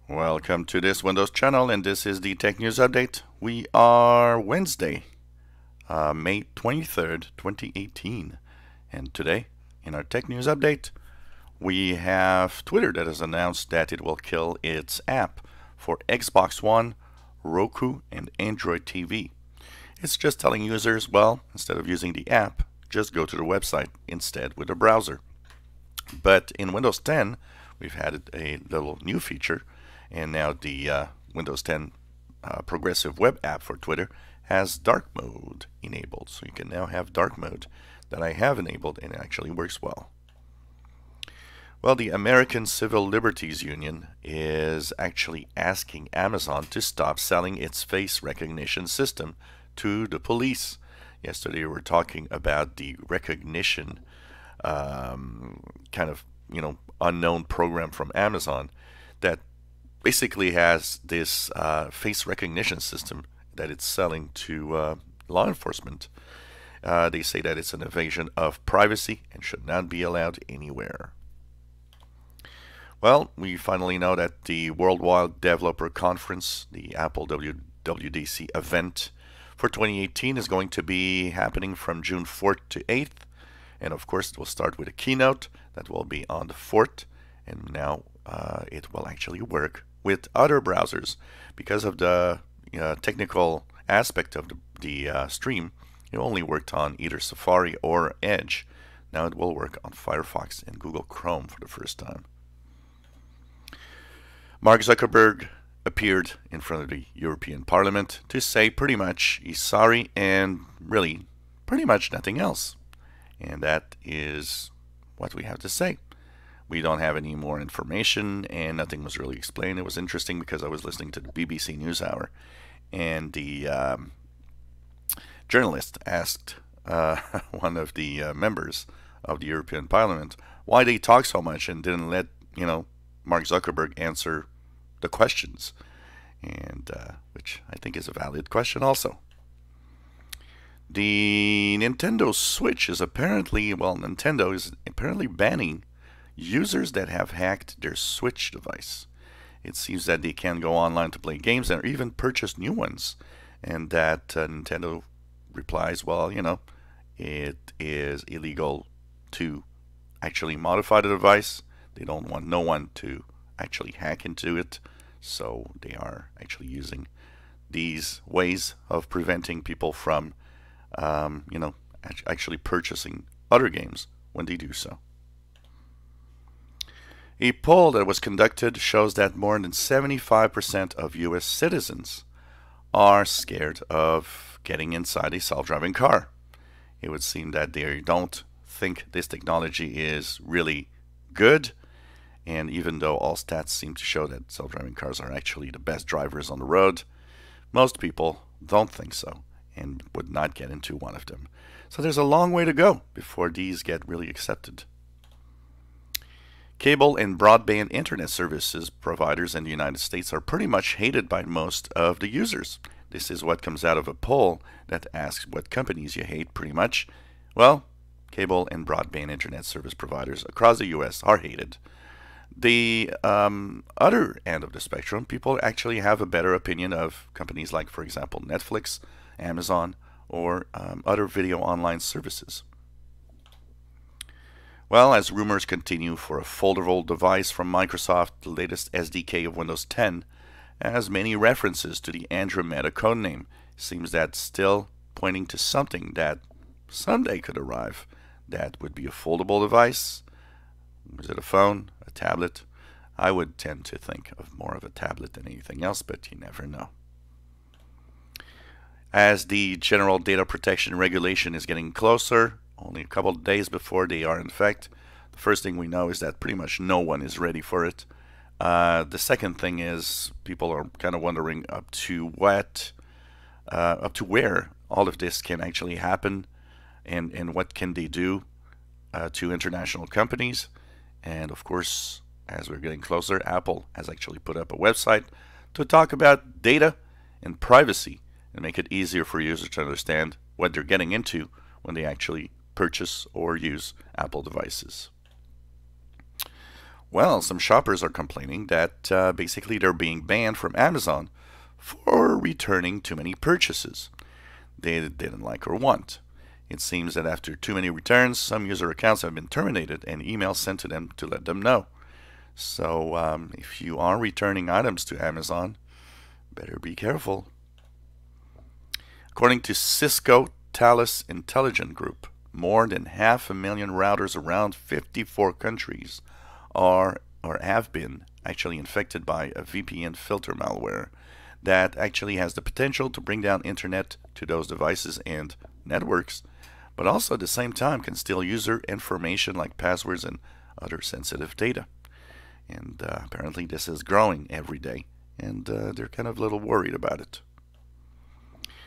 Welcome to this Windows channel, and this is the Tech News Update. We are Wednesday, May 23rd, 2018. And today, in our Tech News Update, we have Twitter that has announced that it will kill its app for Xbox One, Roku, and Android TV. It's just telling users, well, instead of using the app, just go to the website instead with a browser. But in Windows 10, we've added a little new feature, and now the Windows 10 progressive web app for Twitter has dark mode enabled. So you can now have dark mode that I have enabled, and it actually works well. Well, the American Civil Liberties Union is actually asking Amazon to stop selling its face recognition system to the police. Yesterday we were talking about the recognition kind of, unknown program from Amazon that basically has this face recognition system that it's selling to law enforcement. They say that it's an invasion of privacy and should not be allowed anywhere. Well, we finally know that the Worldwide Developer Conference, the Apple WWDC event for 2018, is going to be happening from June 4th to 8th. And of course, it will start with a keynote that will be on the 4th. And now it will actually work with other browsers. Because of the technical aspect of the stream, it only worked on either Safari or Edge. Now it will work on Firefox and Google Chrome for the first time. Mark Zuckerberg appeared in front of the European Parliament to say pretty much he's sorry and really pretty much nothing else. And that is what we have to say. We don't have any more information, and nothing was really explained. It was interesting because I was listening to the BBC NewsHour, and the journalist asked one of the members of the European Parliament why they talk so much and didn't let Mark Zuckerberg answer the questions, and which I think is a valid question also. The Nintendo Switch is apparently, Nintendo is apparently banning users that have hacked their Switch device. It seems that they can go online to play games or even purchase new ones, and that Nintendo replies, well, it is illegal to actually modify the device. They don't want no one to actually hack into it, so they are actually using these ways of preventing people from actually purchasing other games when they do so. A poll that was conducted shows that more than 75% of US citizens are scared of getting inside a self-driving car. It would seem that they don't think this technology is really good, and even though all stats seem to show that self-driving cars are actually the best drivers on the road, most people don't think so and would not get into one of them. So there's a long way to go before these get really accepted. Cable and broadband internet services providers in the United States are pretty much hated by most of the users. This is what comes out of a poll that asks what companies you hate pretty much. Well, cable and broadband internet service providers across the US are hated. The other end of the spectrum, people actually have a better opinion of companies like, for example, Netflix, Amazon, or other video online services. Well, as rumors continue for a foldable device from Microsoft, the latest SDK of Windows 10 has many references to the Andromeda codename. Seems that's still pointing to something that someday could arrive. That would be a foldable device. Is it a phone? A tablet? I would tend to think of more of a tablet than anything else, but you never know. As the General Data Protection Regulation is getting closer, only a couple of days before they are in effect, the first thing we know is that pretty much no one is ready for it. The second thing is people are kind of wondering up to where all of this can actually happen, and what can they do to international companies. And of course, as we're getting closer, Apple has actually put up a website to talk about data and privacy and make it easier for users to understand what they're getting into when they actually purchase or use Apple devices. Well, some shoppers are complaining that basically they're being banned from Amazon for returning too many purchases they didn't like or want. It seems that after too many returns, some user accounts have been terminated and emails sent to them to let them know. So if you are returning items to Amazon, better be careful. According to Cisco Thales Intelligence Group, more than 500,000 routers around 54 countries are or have been actually infected by a VPN filter malware that actually has the potential to bring down internet to those devices and networks, but also at the same time can steal user information like passwords and other sensitive data. And apparently this is growing every day, and they're kind of a little worried about it.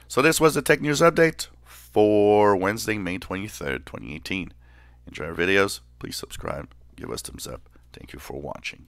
So this was the Tech News Update for Wednesday, May 23rd, 2018. Enjoy our videos. Please subscribe. Give us thumbs up. Thank you for watching.